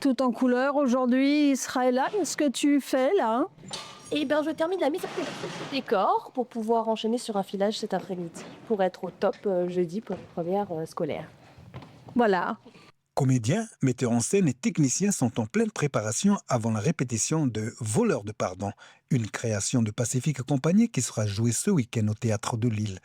Tout en couleur aujourd'hui, Israël, qu'est-ce que tu fais là? Eh bien, je termine la mise en place du décor pour pouvoir enchaîner sur un filage cet après-midi pour être au top jeudi pour la première scolaire. Voilà. Comédiens, metteurs en scène et techniciens sont en pleine préparation avant la répétition de Voleurs de pardon, une création de Pacifique Compagnie qui sera jouée ce week-end au Théâtre de Lille.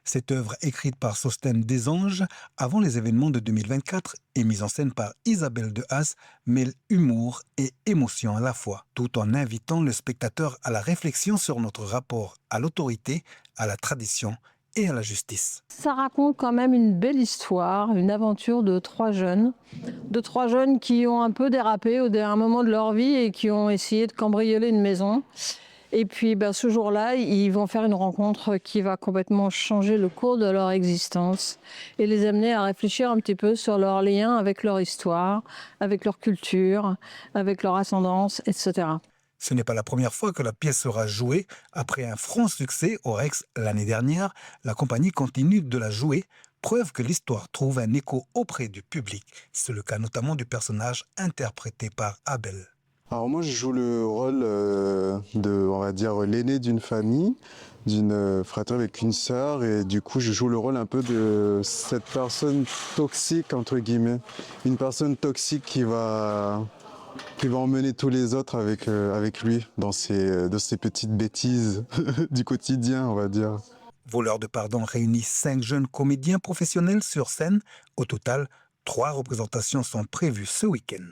Cette œuvre, écrite par Sostène Desanges avant les événements de 2024 et mise en scène par Isabelle de Haas, mêle humour et émotion à la fois, tout en invitant le spectateur à la réflexion sur notre rapport à l'autorité, à la tradition et à la justice. Ça raconte quand même une belle histoire, une aventure de trois jeunes qui ont un peu dérapé à un moment de leur vie et qui ont essayé de cambrioler une maison. Et puis ce jour-là, ils vont faire une rencontre qui va complètement changer le cours de leur existence et les amener à réfléchir un petit peu sur leur lien avec leur histoire, avec leur culture, avec leur ascendance, etc. Ce n'est pas la première fois que la pièce sera jouée. Après un franc succès au Rex l'année dernière, la compagnie continue de la jouer, preuve que l'histoire trouve un écho auprès du public. C'est le cas notamment du personnage interprété par Abel. Alors moi je joue le rôle on va dire, l'aîné d'une famille, d'une fratrie avec une sœur, et du coup je joue le rôle un peu de cette personne toxique entre guillemets, une personne toxique qui va emmener tous les autres avec lui dans ses petites bêtises du quotidien, on va dire. Voleurs de pardon réunit 5 jeunes comédiens professionnels sur scène. Au total, 3 représentations sont prévues ce week-end.